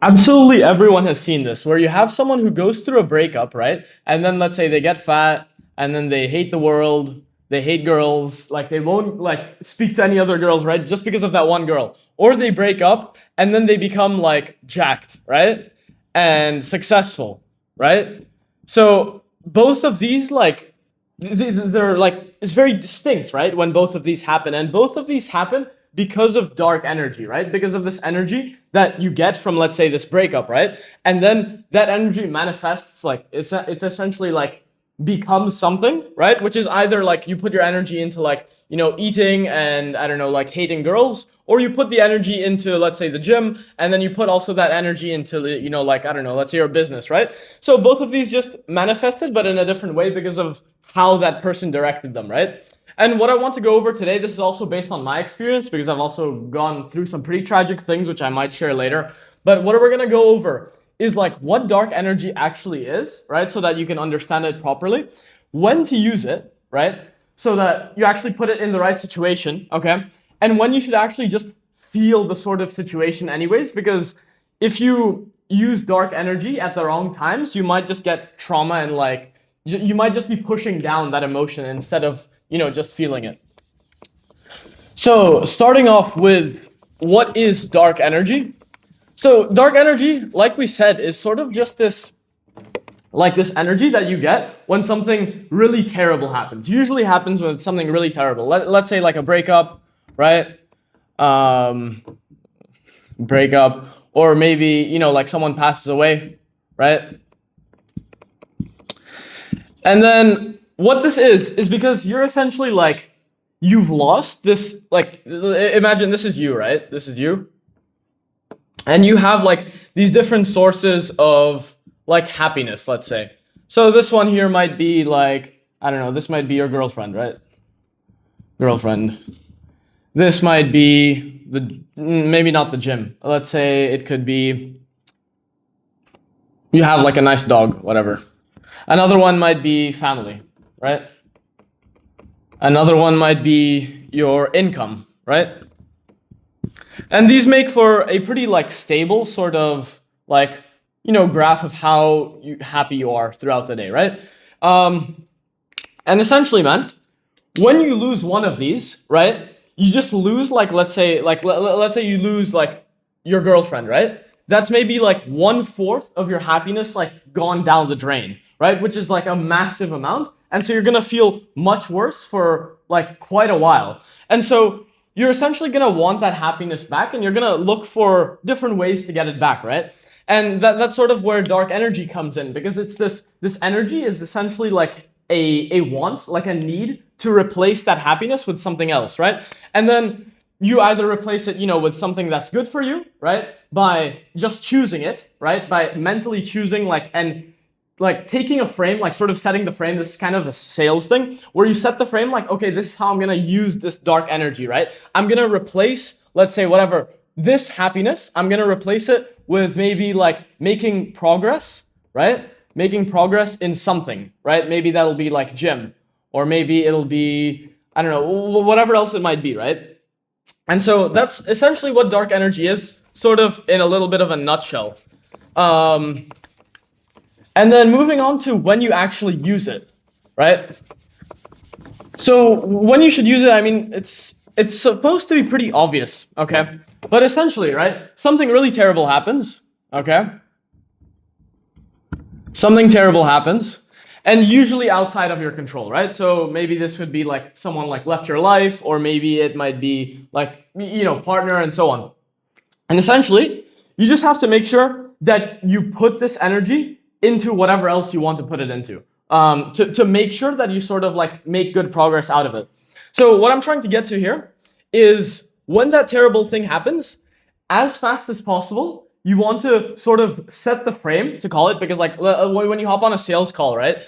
Absolutely everyone has seen this, where you have someone who goes through a breakup, right? And then let's say they get fat and then they hate the world, they hate girls, like they won't like speak to any other girls, right? Just because of that one girl. Or they break up and then they become like jacked, right? And successful, right? So both of these they're like it's very distinct, right? When both of these happen, and both of these happen because of dark energy, right? Because of this energy that you get from, let's say, this breakup, right? And then that energy manifests, like it's essentially like becomes something, right? Which is either like you put your energy into like, eating and I don't know, like hating girls, or you put the energy into, let's say, the gym, and then you put also that energy into the, like, I don't know, let's say your business, right? So both of these just manifested, but in a different way because of how that person directed them, right? And what I want to go over today, this is also based on my experience because I've also gone through some pretty tragic things, which I might share later. But what we're going to go over is like what dark energy actually is, right? So that you can understand it properly, when to use it, right? So that you actually put it in the right situation, okay? And when you should actually just feel the sort of situation anyways, because if you use dark energy at the wrong times, you might just get trauma and like, you might just be pushing down that emotion instead of, just feeling it. So starting off with what is dark energy? So dark energy, like we said, is sort of just this energy that you get when something really terrible happens. Usually happens when it's something really terrible. Let's say like a breakup, right? Breakup, or maybe, like someone passes away, right? And then what this is because you're essentially like, you've lost this, like, imagine this is you, right? This is you. And you have like these different sources of like happiness, let's say. So this one here might be like, I don't know, this might be your girlfriend, right? Girlfriend. This might be maybe not the gym. Let's say it could be, you have like a nice dog, whatever. Another one might be family, right? Another one might be your income, right? And these make for a pretty like stable sort of like, graph of how happy you are throughout the day, right? And essentially, man, when you lose one of these, right, you just lose like, let's say you lose like your girlfriend, right? That's maybe like 1/4 of your happiness like gone down the drain, right? Which is like a massive amount. And so you're gonna feel much worse for like quite a while. And so you're essentially gonna want that happiness back, and you're gonna look for different ways to get it back, right? And that's sort of where dark energy comes in, because it's this energy is essentially like a want, like a need to replace that happiness with something else, right? And then you either replace it, with something that's good for you, right? By just choosing it, right? By mentally choosing and taking a frame, like sort of setting the frame. This is kind of a sales thing where you set the frame like, okay, this is how I'm going to use this dark energy, right? I'm going to replace, let's say, whatever, this happiness, I'm going to replace it with maybe like making progress, right? Making progress in something, right? Maybe that'll be like gym, or maybe it'll be, I don't know, whatever else it might be, right? And so that's essentially what dark energy is, sort of in a little bit of a nutshell. And then moving on to when you actually use it, right? So when you should use it, I mean, it's supposed to be pretty obvious, okay? But essentially, right, something really terrible happens, okay? Something terrible happens, and usually outside of your control, right? So maybe this could be like someone like left your life, or maybe it might be like, partner and so on. And essentially, you just have to make sure that you put this energy into whatever else you want to put it into, to make sure that you sort of like make good progress out of it. So what I'm trying to get to here is when that terrible thing happens, as fast as possible, you want to sort of set the frame, to call it, because like when you hop on a sales call, right?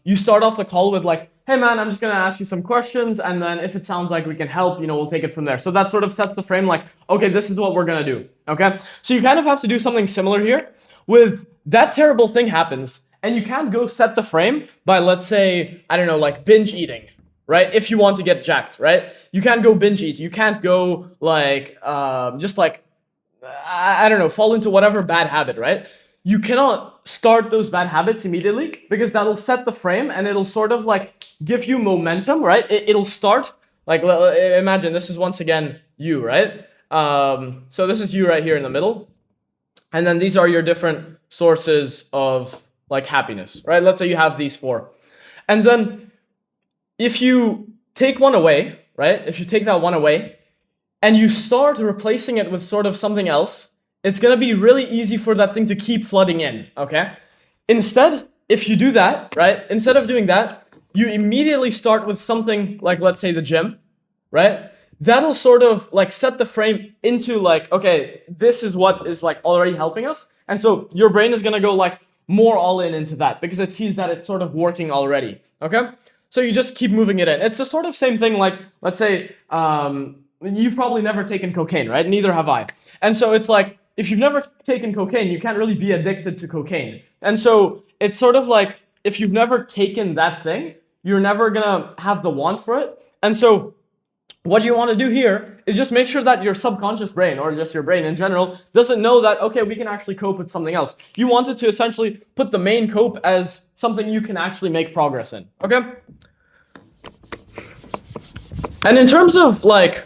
You start off the call with like, hey man, I'm just gonna ask you some questions, and then if it sounds like we can help, we'll take it from there. So that sort of sets the frame like, okay, this is what we're gonna do, okay? So you kind of have to do something similar here. With that terrible thing happens, and you can't go set the frame by, let's say, I don't know, like binge eating, right? If you want to get jacked, right? You can't go binge eat. You can't go like, just like I don't know, fall into whatever bad habit, right? You cannot start those bad habits immediately because that'll set the frame and it'll sort of like give you momentum, right? It'll start like, imagine this is once again you, right? So this is you right here in the middle. And then these are your different sources of like happiness, right? Let's say you have these four. And then if you take one away, right? If you take that one away, and you start replacing it with sort of something else, it's going to be really easy for that thing to keep flooding in, okay? Instead, if you do that, right, instead of doing that, you immediately start with something like, let's say, the gym, right? That'll sort of like set the frame into like, okay, this is what is like already helping us. And so your brain is going to go like more all in into that because it sees that it's sort of working already, okay? So you just keep moving it in. It's the sort of same thing like, let's say, you've probably never taken cocaine, right? Neither have I. And so it's like, if you've never taken cocaine, you can't really be addicted to cocaine. And so it's sort of like, if you've never taken that thing, you're never gonna have the want for it. And so what you want to do here is just make sure that your subconscious brain, or just your brain in general, doesn't know that, okay, we can actually cope with something else. You want it to essentially put the main cope as something you can actually make progress in, okay? And in terms of like,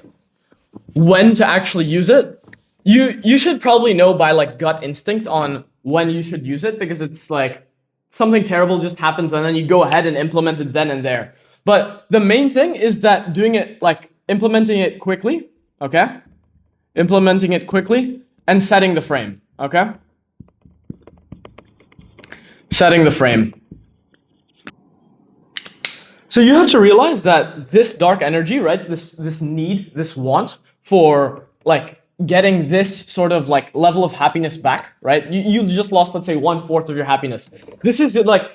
when to actually use it, you should probably know by like gut instinct on when you should use it, because it's like something terrible just happens and then you go ahead and implement it then and there. But the main thing is that doing it, like implementing it quickly, okay? Implementing it quickly and setting the frame, okay? Setting the frame. So you have to realize that this dark energy, right? This need, this want for like getting this sort of like level of happiness back, right? You just lost, let's say, 1/4 of your happiness. This is like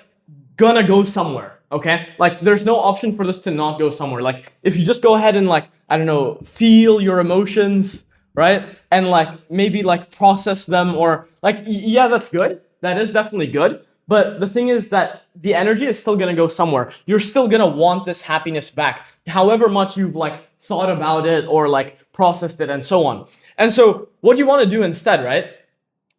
gonna go somewhere, okay? Like there's no option for this to not go somewhere. Like if you just go ahead and like, I don't know, feel your emotions, right? And like maybe like process them, or like, yeah, that's good. That is definitely good. But the thing is that the energy is still gonna go somewhere. You're still gonna want this happiness back, however much you've like thought about it or like processed it and so on. And so what you want to do instead, right,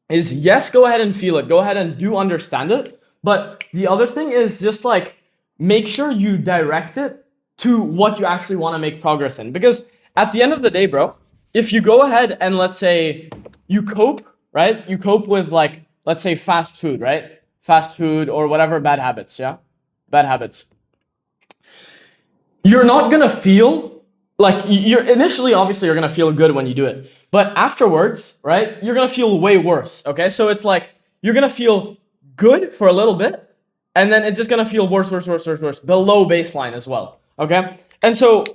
is yes, go ahead and feel it. Go ahead and do understand it. But the other thing is just like make sure you direct it to what you actually want to make progress in. Because at the end of the day, bro, if you go ahead and let's say you cope, right? You cope with like, let's say fast food, right? Fast food or whatever bad habits, yeah? Bad habits. You're not going to feel like you're initially, obviously, you're going to feel good when you do it. But afterwards, right, you're going to feel way worse, okay? So it's like you're going to feel good for a little bit, and then it's just going to feel worse, below baseline as well, okay? And so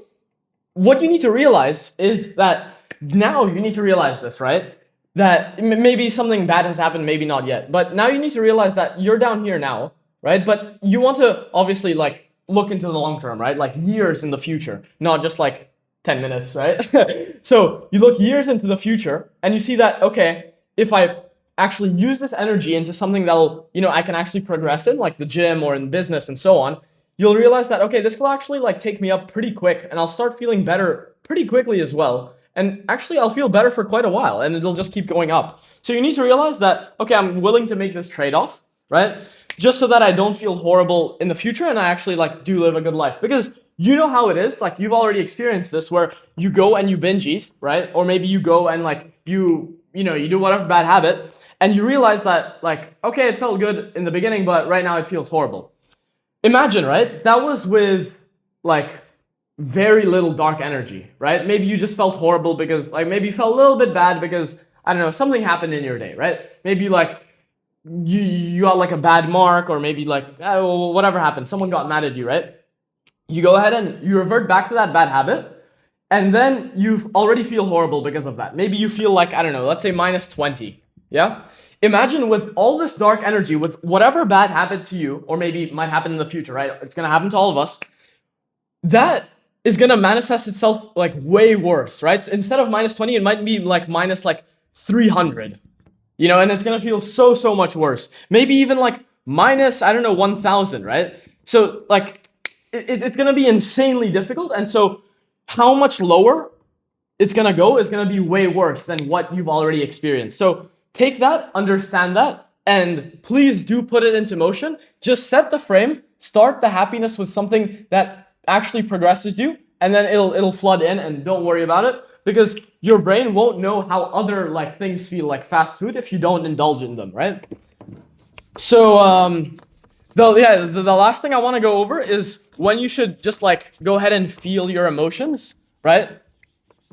what you need to realize is that now you need to realize this, right? That maybe something bad has happened, maybe not yet. But now you need to realize that you're down here now, right? But you want to obviously like look into the long term, right? Like years in the future, not just like 10 minutes, right? So you look years into the future and you see that, okay, if I actually use this energy into something that'll, I can actually progress in, like the gym or in business and so on, you'll realize that, okay, this will actually like take me up pretty quick and I'll start feeling better pretty quickly as well. And actually I'll feel better for quite a while and it'll just keep going up. So you need to realize that, okay, I'm willing to make this trade-off, right? Just so that I don't feel horrible in the future and I actually like do live a good life. Because you know how it is, like you've already experienced this where you go and you binge eat, right? Or maybe you go and like you do whatever bad habit and you realize that like, okay, it felt good in the beginning, but right now it feels horrible. Imagine, right? That was with like very little dark energy, right? Maybe you just felt horrible because like maybe you felt a little bit bad because, I don't know, something happened in your day, right? Maybe like you got like a bad mark, or maybe like whatever happened, someone got mad at you, right? You go ahead and you revert back to that bad habit, and then you already feel horrible because of that. Maybe you feel like, I don't know, let's say -20, yeah? Imagine with all this dark energy, with whatever bad happened to you, or maybe might happen in the future, right? It's gonna happen to all of us. That is gonna manifest itself like way worse, right? So instead of -20, it might be like minus like 300, and it's gonna feel so much worse. Maybe even like minus, I don't know, 1,000, right? So like it's gonna be insanely difficult. And so how much lower it's gonna go is gonna be way worse than what you've already experienced. So take that, understand that, and please do put it into motion. Just set the frame, start the happiness with something that actually progresses you, and then it'll flood in, and don't worry about it, because your brain won't know how other like things feel like fast food if you don't indulge in them, right? So the last thing I want to go over is when you should just like go ahead and feel your emotions, right?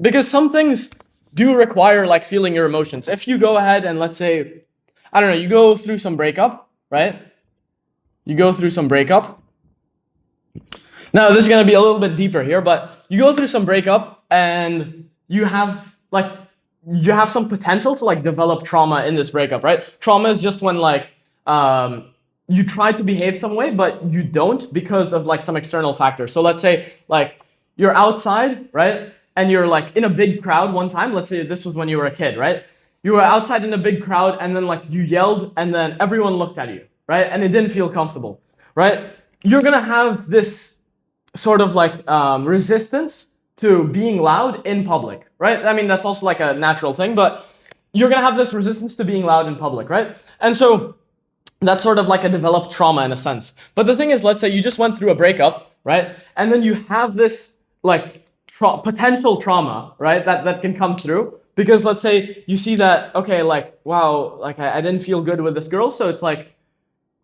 Because some things do require like feeling your emotions. If you go ahead and let's say, I don't know, you go through some breakup, right? You go through some breakup. Now this is gonna be a little bit deeper here, but you go through some breakup and you have some potential to like develop trauma in this breakup, right? Trauma is just when like you try to behave some way, but you don't because of like some external factor. So let's say like you're outside, right? And you're like in a big crowd one time. Let's say this was when you were a kid, right? You were outside in a big crowd and then like you yelled and then everyone looked at you, right? And it didn't feel comfortable, right? You're gonna have this sort of like resistance to being loud in public, right? I mean, that's also like a natural thing, but you're gonna have this resistance to being loud in public, right? And so that's sort of like a developed trauma in a sense. But the thing is, let's say you just went through a breakup, right? And then you have this like potential trauma, right? That can come through because let's say you see that, okay, like, wow, like I didn't feel good with this girl. So it's like,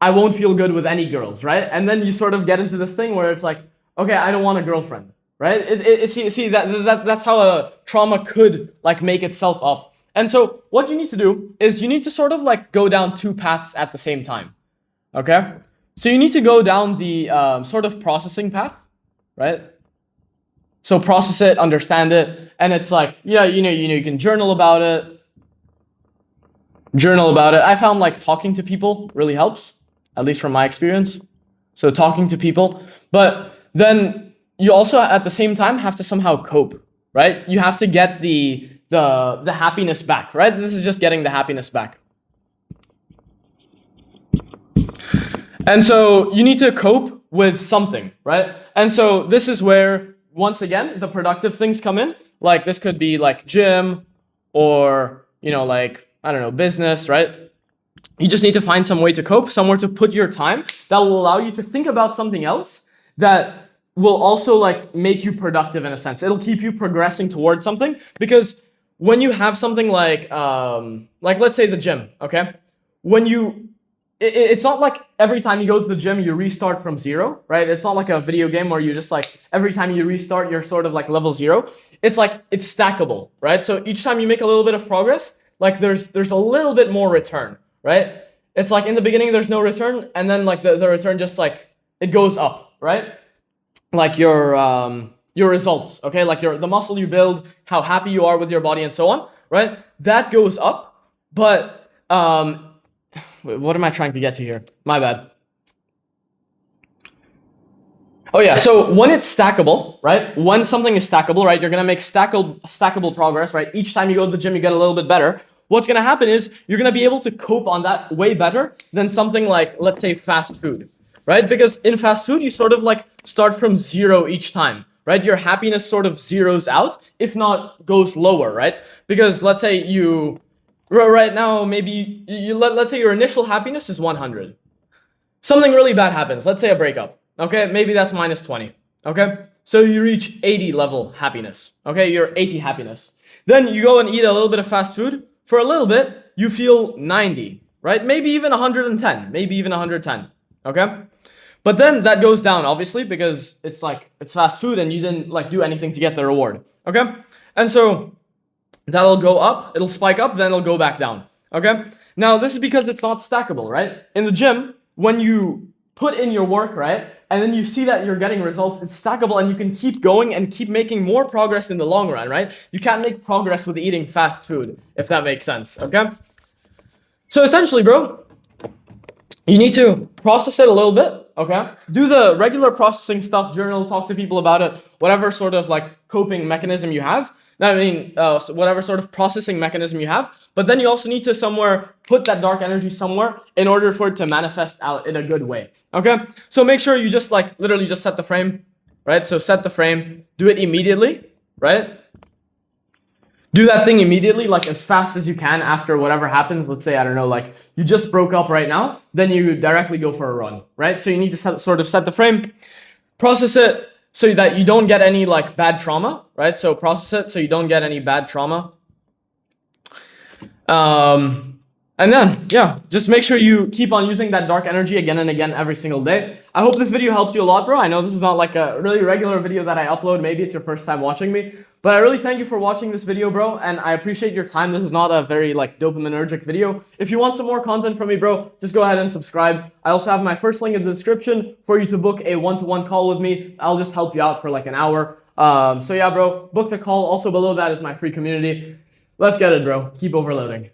I won't feel good with any girls, right? And then you sort of get into this thing where it's like, okay, I don't want a girlfriend, right? See that's how a trauma could like make itself up. And so what you need to do is you need to sort of like go down two paths at the same time, okay? So you need to go down the sort of processing path, right? So process it, understand it, and it's like, yeah, you can journal about it. I found like talking to people really helps, at least from my experience. So talking to people, but then you also at the same time have to somehow cope, right? You have to get the happiness back, right? This is just getting the happiness back. And so you need to cope with something, right? And so this is where, once again, the productive things come in. Like this could be like gym or, like, I don't know, business, right? You just need to find some way to cope, somewhere to put your time that will allow you to think about something else that will also like make you productive in a sense. It'll keep you progressing towards something, because when you have something like let's say the gym, okay? It's not like every time you go to the gym, you restart from zero, right? It's not like a video game where you just like, every time you restart, you're sort of like level 0. It's like, it's stackable, right? So each time you make a little bit of progress, like there's a little bit more return, right? It's like in the beginning, there's no return. And then like the return just like, it goes up, right? Like your results, okay? Like the muscle you build, how happy you are with your body and so on, right? That goes up, but what am I trying to get to here? My bad. Oh yeah, so when it's stackable, right? When something is stackable, right? You're gonna make stackable progress, right? Each time you go to the gym, you get a little bit better. What's gonna happen is you're gonna be able to cope on that way better than something like, let's say, fast food, right? Because in fast food, you sort of like start from 0 each time, right? Your happiness sort of zeroes out, if not goes lower, right? Because let's say right now, maybe let's say your initial happiness is 100. Something really bad happens. Let's say a breakup. Okay, maybe that's minus 20. Okay, so you reach 80 level happiness. Okay, you're 80 happiness. Then you go and eat a little bit of fast food. For a little bit, you feel 90, right? Maybe even 110, maybe even 110. Okay, but then that goes down, obviously, because it's fast food and you didn't like do anything to get the reward. Okay, and so that'll go up, it'll spike up, then it'll go back down, okay? Now, this is because it's not stackable, right? In the gym, when you put in your work, right, and then you see that you're getting results, it's stackable and you can keep going and keep making more progress in the long run, right? You can't make progress with eating fast food, if that makes sense, okay? So essentially, bro, you need to process it a little bit, okay? Do the regular processing stuff, journal, talk to people about it, whatever sort of like coping mechanism you have. I mean, whatever sort of processing mechanism you have, but then you also need to somewhere put that dark energy somewhere in order for it to manifest out in a good way, okay? So make sure you just like literally just set the frame, right? So set the frame, do it immediately, right? do that thing immediately, like as fast as you can after whatever happens. Let's say, I don't know, like you just broke up right now, then you directly go for a run, right? So you need to sort of set the frame, process it so that you don't get any like bad trauma, right? So process it so you don't get any bad trauma. And then, yeah, just make sure you keep on using that dark energy again and again every single day. I hope this video helped you a lot, bro. I know this is not like a really regular video that I upload. Maybe it's your first time watching me, but I really thank you for watching this video, bro. And I appreciate your time. This is not a very like dopaminergic video. If you want some more content from me, bro, just go ahead and subscribe. I also have my first link in the description for you to book a one-to-one call with me. I'll just help you out for like an hour. So yeah, bro, book the call. Also below that is my free community. Let's get it, bro. Keep overloading.